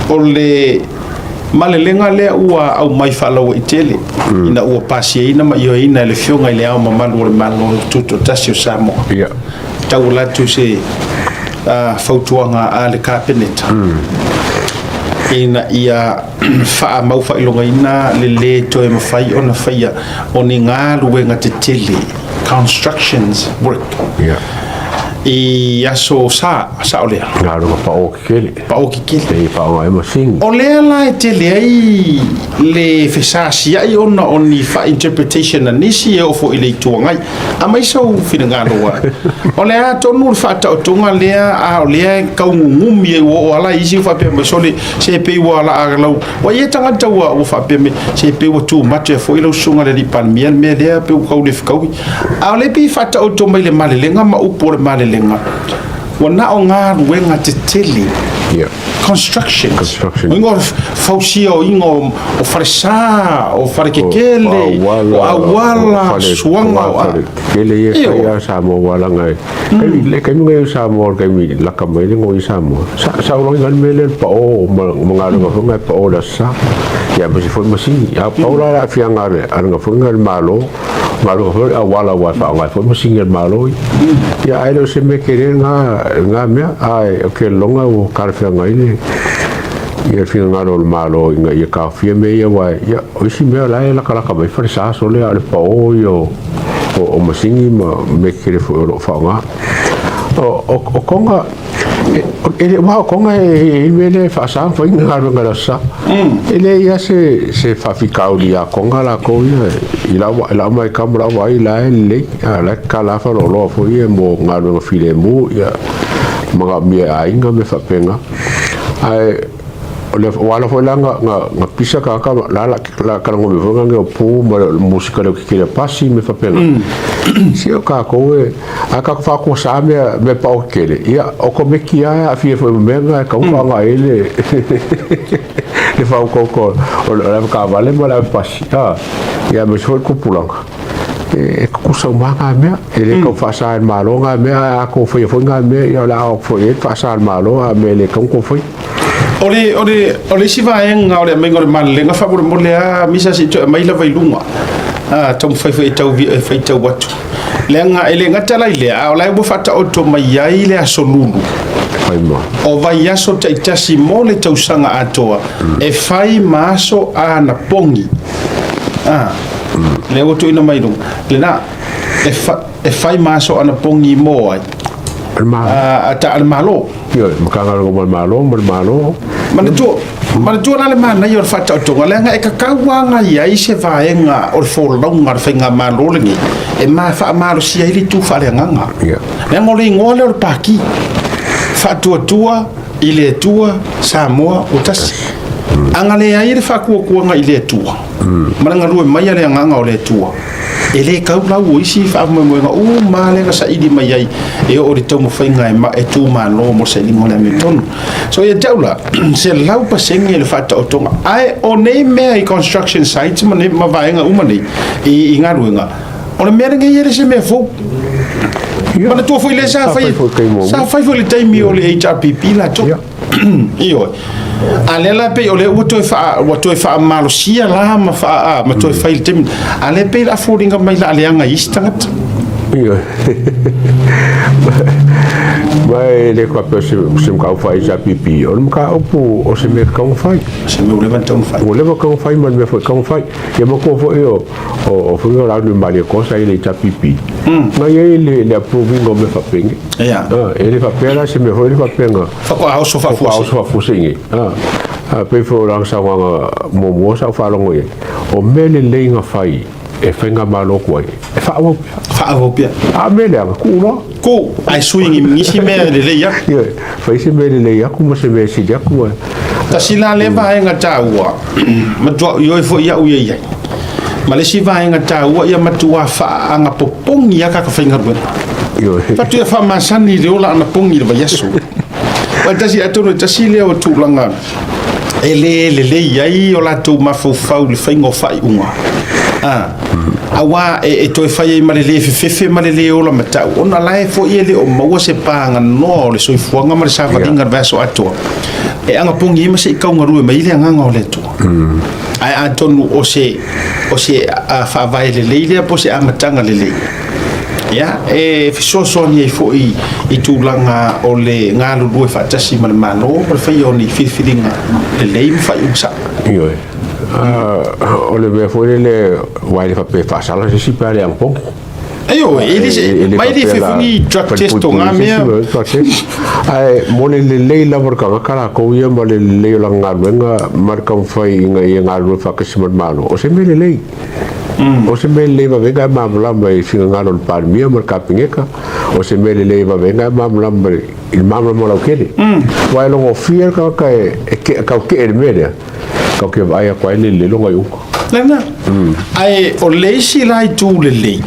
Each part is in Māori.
o le malelenga le ua au mai falo I tele ina ua pasie ina ma io ina le fionga le au mamalu le malo tuto tasio samo ia tau la tu se fautuanga a le cabinet ina ia fa mau fa ilonga ina le toe mafai ona faia oni ngā luenga te tele constructions work I aso sa olea ngā runga pa o kikele e pa o ai masing o lea la e te leai le fesasi ai ona oni fa interpretation na nisi e ofo I le tuangai a mai sau fina ngā roa o lea tonu le fa tautunga lea a o lea kaungungumi e o ala isi fa pe masole se pe wa ala aglau wa ye tanga taua o fa pe me se pe wa tu mate fo ilo sunga le pan mian me lea pe kau le fkau a le pi fa tautunga le malelenga ma upo le malelenga wana o ngā ruenga te tele construction ingo fausio ingo o faresa o farekekele o awala suanga o kele ye kaya samo wala ngai le kai ngai samo kai mi la kamai ngo samo sa lo ngan mele pa o mga nga pa o la sa ya ba si fo masi ya pa o la fianga nga fo ngal malo awala wa fa ngai fo masi ngal malo ya ai lo se me kere nga me ai ke longa o karfia ngai ia fina ngaro malo inga ia ka fia me ia wa ia o si me la kala ka mai fa sa so le ale pa o yo o masingi ma me kere fo fa nga o konga ele wa konga e mele fa sa fo inga ngara sa ele ia se fa fikau dia konga la ko ia ila mai kamera wa ila le la kala fa lo fo ia mo ngaro file mu ia mga mia ainga me fa penga ai le wala fo langa nga pisa ka la ka ngo me vonga ngo pu musika le ki le pasi me fa penga si o ka ko e aka fa ko sa me pa o kele ia o ko me ki a fi fo me nga ka fa nga ele le fa ko o la ka vale mo la pasi ia me so ko pulanga e ko sa manga me ele ko fa sa malo nga me a ko fo nga me ia la o fo e fa sa malo a me le ko fo Ole si va nga ole mengo le mal nga fa mo le a misa si to mai la vai lunga tom fai tau fai tau watu le nga ele nga tala ile a ole bo fata o to mai ai le asolulu fai mo o vai aso te tasi mo le tau sanga atoa e fai maso a na pongi le o to ina mai lunga le na e fai maso a na pongi mo ai ata al malo yo makanga ngo malo mana tu na le mana yo fa ta to ngala nga e ka kawanga ia I se vaenga o fo longa fenga malo le e ma fa malo si ai tu fa le nganga le ngole ngole o paki fa tua ile tua Samoa o tas angale ai le fa ku nga ile tua mana ngalu mai ale nganga o le tua ele ka la wo isi fa mo nga o ma le sa idi mai ai e o ri tomo fainga ma e tu ma no mo se lingo le meton so ye taula se lau pa senge le fa to tonga ai o nei me construction sites ma ne ma vaenga umani I ngaruenga o le mere nge yele se me fo mana tu foi le sa fai foi le taimi o le HRPP la to io alela pe ole o to fa malo sia la ma fa ma to fa il tem ale pe la foringa mai la anga istangat io vai le ko pe se ka fa ja pipi o ka opu o se me ka fai se me levanta fai o leva ka fai man me foi ka fai e mo ko fo io o fo la no mali cosa ile ja pipi ma ye le approving o me fa pengi ele fa pera se me foi fa penga fa ko auso fa fusingi pe fo lang sa wa mo sa fa longo ye o mele le nga fai e fenga malo ko e fa o pia a mele ku no ko ai swing ni si me le ya fa si me le ya ku mo se me si ya ku ta sila le va nga ta wa ma do yo fo ya u ye ma le si va nga ta wa ya ma tu wa fa nga popong ya ka fenga bu yo fa tu fa ma sani le ola na pongi le yesu wa ta si atono ta si le o tu langa ele le ya I o la tu ma fo fa le fenga fa unga awa e toi fai malele fefe malele o la mata ona lai fo ele o maua se panga no le soifuanga ma le savalinga vaso ato e anga pongi ma se kaunga rue mai le anga o le to ai atonu o se fa vai le leile po se amatanga le le ya e fiso ni fo I tulanga o le ngalu rue fa tasi ma le malo per fai oni filinga le le fa usa yo o le me foi le wai fa pe fa sala se si pare un po ayo ele mai le funi drug test o ngamia ai mole le la vorka kala ko ia mole le la ngalwenga marka fai nga ru fa kasima malo o se me le o se me le va venga mamla mai singa ngalo par mia marka pingeka o se me le va venga mamla mai il mamla mo la kele wai lo fier ka ke media ka ke vai a kwai le lo ngai lana ai o leisi lai tu le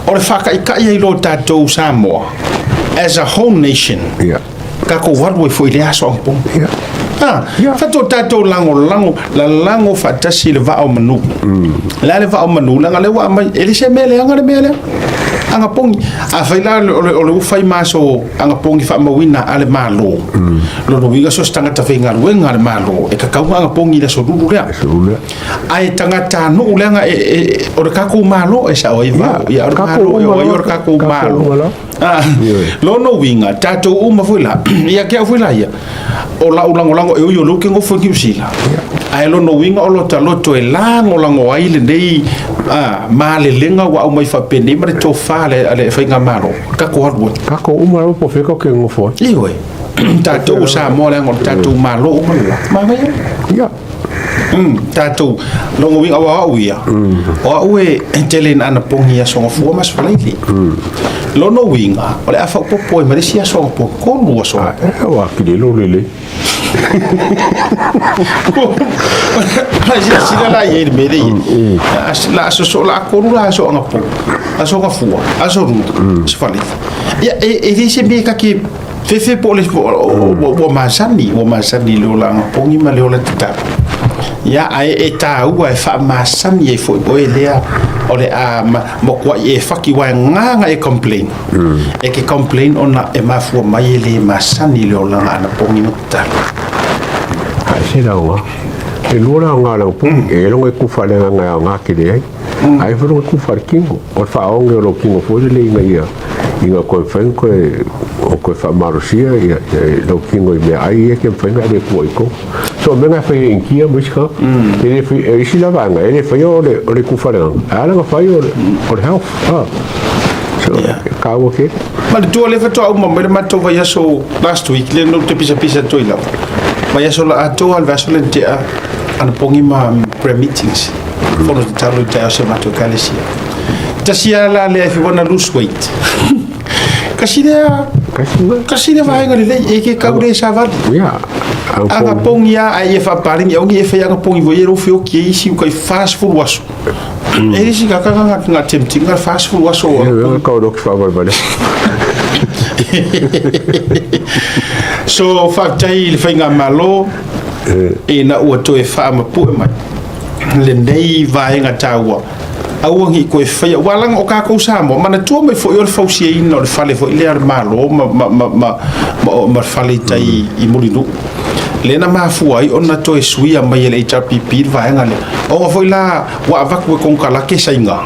o le whakaika i lo tātou Samoa as a whole nation ka ko warwe foi le aso ampong fato tātou lango la fatasi le vao manu la le vao manu langa le wa mai ele se mele anga le mele anga pongi a faila o le ufai maso anga pongi fa mawina ale malo lo winga so stanga ta venga wenga le malo e ka kaunga anga pongi le so lulu lea ai tangata no ulanga o le kako malo e sa oiva ya o malo o kako malo lo no winga tato uma fuila ia ke fuila ia o la ulango e yo lo ke ngo fongi usila ai lo no winga o lo taloto e lango ai le nei ma le lenga wa o mai fa pende ma to fa ale fa nga malo ka ko harbo ka ko uma ro po fe ko ke ngo fo iwe tato sa mo le ngo tato malo ma mai ya tato lo ngo winga wa uia o we entelen ana pongi so fo mas falaili lo no winga ole afa popo ma le sia so po ko lo so wa ki le lo le sila la ye me de la so la ko la so nga po aso nga fu aso ru sfali ya e dice me ka ki fefe po le o masani lo la nga pongi ma le ola tata ya ai eta u ai fa masani e fo boelea ole a mo kwa e faki wa nga e complain e ke complain ona e ma fu mai le masani le ola nga pongi no tata se la wa e lora nga la pu e lo ngai ku fa le nga ke de ai fo ku fa kingo o fa o nge lo kingo fo le nga ia inga ko fen ko o ko fa marusia ia lo kingo me ai e ke fen ga de ku ko so me nga fa in kia muska e fi e si la va nga e fa yo le ku fa le ala nga fa yo o health so ka wo ke ma tu le fa to o mo me ma to va so last week le no te pisa to ila ma so la to al verso le te an pongi ma pre meetings for the talo te se ma to kalesia ta sia la le fi bona lose weight kasi dia vai ngale le e ke kaure sa va ya anga pongi ai fa paring ya ngi fa ya pongi vo yero fi o ke isi ko fast food waso e si ka nga tempting nga fast food waso ka do ki fa va bale so fa tai le fa nga malo e na o to e fa ma pu mai le nei vai nga tawa au ngi ko fa walang o ka ko sa mo mana tu mai fo yo fo si no le fale fo le malo ma fale tai I molinu le na ma fu ai ona to e suia mai le HPP vai nga le o fo la wa va ko kon kala ke sa inga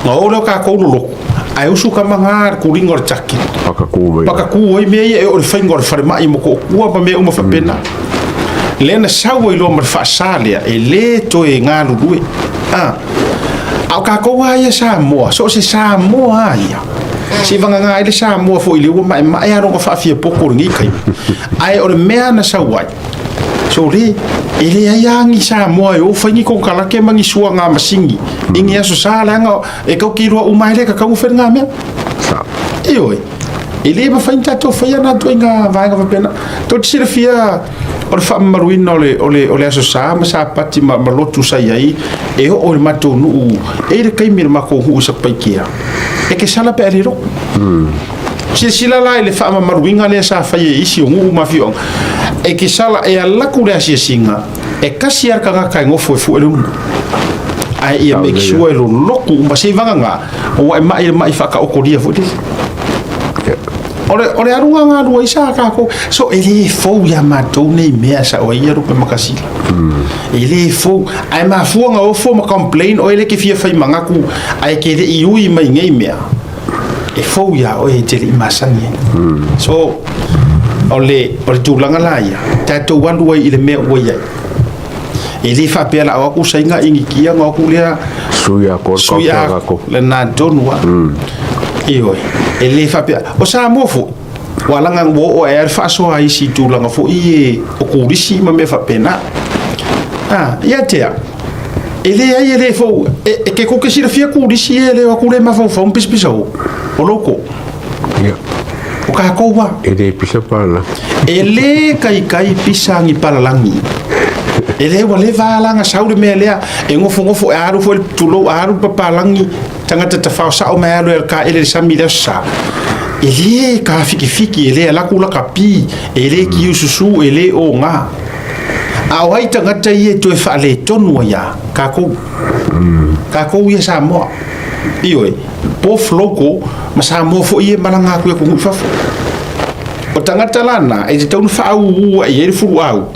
no lo ka ko lo ai usu ka manga ku ringor chaki paka ku oi me e o fa ngor fa mai mo ko ku ba me o ma fa pena le na sa wo lo ma fa salia e le to e nga lu due au ka ko ai sa mo so se sa mo ai si vanga nga ile sa mo fo ile wo mai ai ro ko fa fi poko ngi kai ai o me na sa wai so le ile ai angi sa mo o fa ni ko kala ke mangi suanga nga masingi ingi aso sa la nga e ko ki ro o mai le ka ka u fe nga me sa e oi ile ba fa inta to fa ya na to nga va nga pena to tsira fia o fa maruina ole aso sa ma sa pati ma lotu sa ai e o le mato nu e le kai mir ma ko hu sa paikia e ke sala pe ro si sila la le fa ma maruinga le sa fa ye isi o ma fi e ke sala e ala ku le asia singa e kasi ar ka ka ngo fo fu ele ai ia make sure lo loku ma se vanga o mai faka o kolia fo Ore arunga ngā rua isa kako so ele fou ya matou nei mea sa o ia rupe makasila ele fou ai ma fuanga o fo ma complain o ele ke fia fai mangaku ai ke le iui mai ngai mea e fou ya o e tele masangi so ole tulanga la ia tatou walu ai ile mea o ia ele fa pela o ku sainga ingi kia ngā ku lea suia ko le na donwa Ioi, ele fa pe o sa mofo wala nga wo o er fa so ai si tu langa fo i o kurisi ma me fa pena ia te ele fo e ke ko ke si fia kurisi ele o kure ma fo un pis o loko ia o ka ko wa ele pisa pala ele kai pisa ngi pala langi ele wale va langa saure me lea e ngofo e aru fo tulo aru papalangi tangata ta fa sa o me aru ka ele samira sa ele ka fiki ele la kula kapi ele ki ususu ele o nga a wai tangata ye to fa le tonu ya ka ko ye sa mo ioi po floko ma sa mo fo ye malanga ku ko fa o tangata lana e te tonu fa u e fu au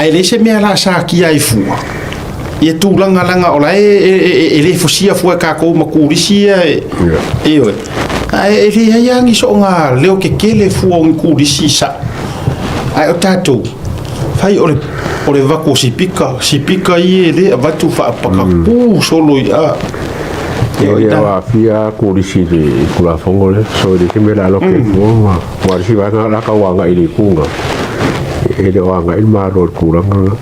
ai le se me la sa ki ai fu e tu langa ola e le fosia fu ka ko makurisi e oi ai le yangi so nga leo ke kele fu on kurisi sa ai o tato fai ole vako sipika i le vatu fa paka pu solo ia ia wa fia kurisi de kula fongole so de ke me la lo ke fu ma si va na ka wanga i le kunga e de wanga il maro kuranga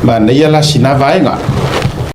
ma ne ia la sina vaenga